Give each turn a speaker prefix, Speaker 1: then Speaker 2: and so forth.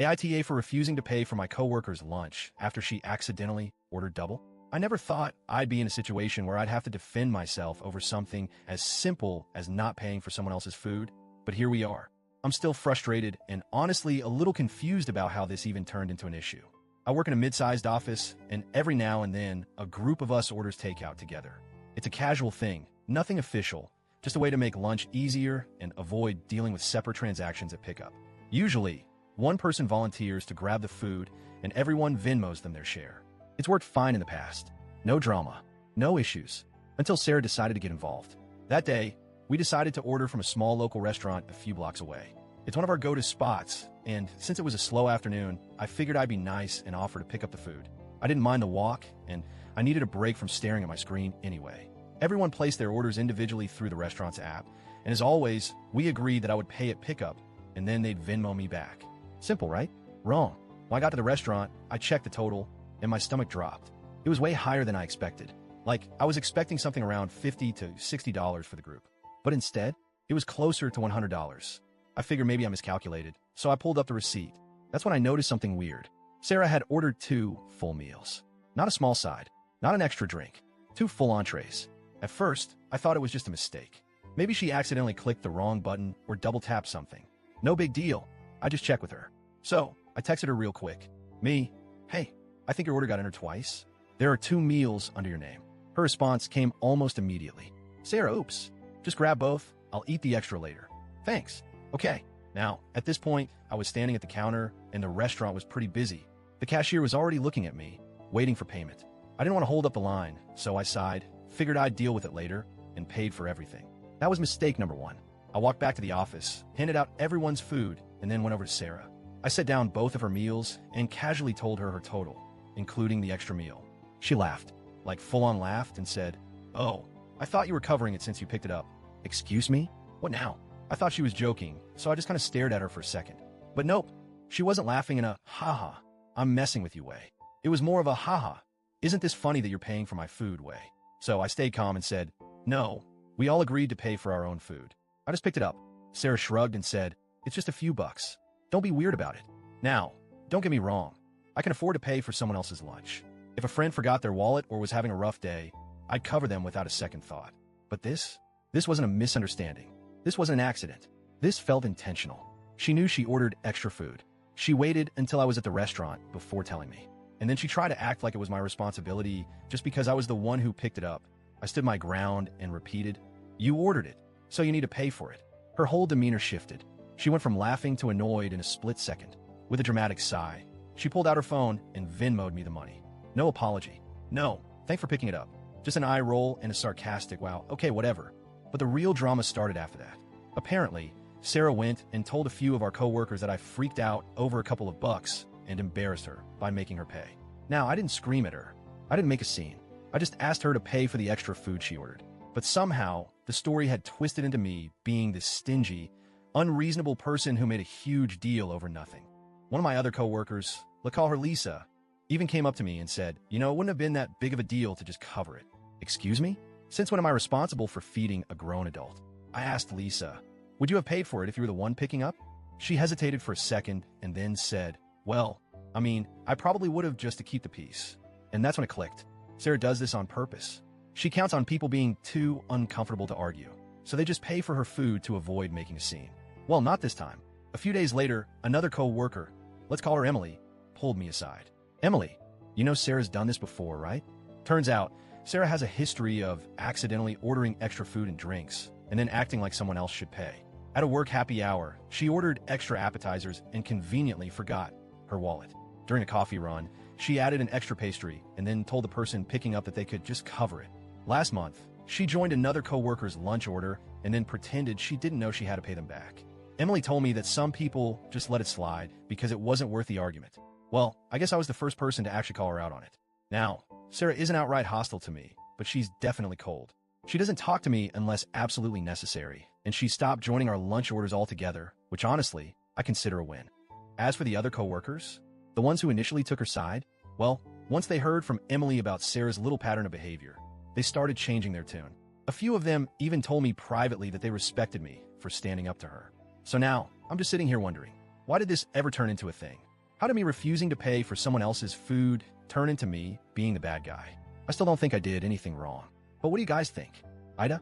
Speaker 1: AITA for refusing to pay for my coworker's lunch after she accidentally ordered double? I never thought I'd be in a situation where I'd have to defend myself over something as simple as not paying for someone else's food, but here we are. I'm still frustrated and honestly a little confused about how this even turned into an issue. I work in a mid-sized office, and every now and then, a group of us orders takeout together. It's a casual thing, nothing official, just a way to make lunch easier and avoid dealing with separate transactions at pickup. Usually, one person volunteers to grab the food, and everyone Venmos them their share. It's worked fine in the past. No drama, no issues, until Sarah decided to get involved. That day, we decided to order from a small local restaurant a few blocks away. It's one of our go-to spots, and since it was a slow afternoon, I figured I'd be nice and offer to pick up the food. I didn't mind the walk, and I needed a break from staring at my screen anyway. Everyone placed their orders individually through the restaurant's app, and as always, we agreed that I would pay at pickup, and then they'd Venmo me back. Simple, right? Wrong. When I got to the restaurant, I checked the total, and my stomach dropped. It was way higher than I expected. Like, I was expecting something around $50 to $60 for the group. But instead, it was closer to $100. I figured maybe I miscalculated, so I pulled up the receipt. That's when I noticed something weird. Sarah had ordered 2 full meals. Not a small side, not an extra drink, 2 full entrees. At first, I thought it was just a mistake. Maybe she accidentally clicked the wrong button or double-tapped something. No big deal. I just checked with her. So, I texted her real quick. Hey, I think your order got entered twice. There are 2 meals under your name. Her response came almost immediately. Sarah, oops. Just grab both. I'll eat the extra later. Thanks. Okay. Now, at this point, I was standing at the counter, and the restaurant was pretty busy. The cashier was already looking at me, waiting for payment. I didn't want to hold up the line, so I sighed, figured I'd deal with it later, and paid for everything. That was mistake number 1. I walked back to the office, handed out everyone's food, and then went over to Sarah. I set down both of her meals and casually told her total, including the extra meal. She laughed, like full-on laughed, and said, "Oh, I thought you were covering it since you picked it up." Excuse me? What now? I thought she was joking, so I just kind of stared at her for a second. But nope, she wasn't laughing in a "haha, I'm messing with you" way. It was more of a "haha, isn't this funny that you're paying for my food" way. So I stayed calm and said, "No, we all agreed to pay for our own food. I just picked it up." Sarah shrugged and said, "It's just a few bucks. Don't be weird about it." Now, don't get me wrong. I can afford to pay for someone else's lunch. If a friend forgot their wallet or was having a rough day, I'd cover them without a second thought. But this wasn't a misunderstanding. This wasn't an accident. This felt intentional. She knew she ordered extra food. She waited until I was at the restaurant before telling me. And then she tried to act like it was my responsibility just because I was the one who picked it up. I stood my ground and repeated, "You ordered it, so you need to pay for it." Her whole demeanor shifted. She went from laughing to annoyed in a split second. With a dramatic sigh, she pulled out her phone and Venmo'd me the money. No apology. No, thanks for picking it up. Just an eye roll and a sarcastic, "Wow, okay, whatever." But the real drama started after that. Apparently, Sarah went and told a few of our coworkers that I freaked out over a couple of bucks and embarrassed her by making her pay. Now, I didn't scream at her. I didn't make a scene. I just asked her to pay for the extra food she ordered. But somehow, the story had twisted into me being this stingy, unreasonable person who made a huge deal over nothing. One of my other coworkers, let's call her Lisa, even came up to me and said, "It wouldn't have been that big of a deal to just cover it." Excuse me? Since when am I responsible for feeding a grown adult? I asked Lisa, "Would you have paid for it if you were the one picking up?" She hesitated for a second and then said, "Well, I probably would have just to keep the peace." And that's when it clicked. Sarah does this on purpose. She counts on people being too uncomfortable to argue, so they just pay for her food to avoid making a scene. Well, not this time. A few days later, another co-worker, let's call her Emily, pulled me aside. "Emily, Sarah's done this before, right?" Turns out, Sarah has a history of accidentally ordering extra food and drinks, and then acting like someone else should pay. At a work happy hour, she ordered extra appetizers and conveniently forgot her wallet. During a coffee run, she added an extra pastry and then told the person picking up that they could just cover it. Last month, she joined another coworker's lunch order and then pretended she didn't know she had to pay them back. Emily told me that some people just let it slide because it wasn't worth the argument. Well, I guess I was the first person to actually call her out on it. Now, Sarah isn't outright hostile to me, but she's definitely cold. She doesn't talk to me unless absolutely necessary, and she stopped joining our lunch orders altogether, which honestly, I consider a win. As for the other coworkers, the ones who initially took her side, well, once they heard from Emily about Sarah's little pattern of behavior, they started changing their tune. A few of them even told me privately that they respected me for standing up to her. So now, I'm just sitting here wondering, Why did this ever turn into a thing? How did me refusing to pay for someone else's food turn into me being the bad guy? I still don't think I did anything wrong. But what do you guys think? AITA?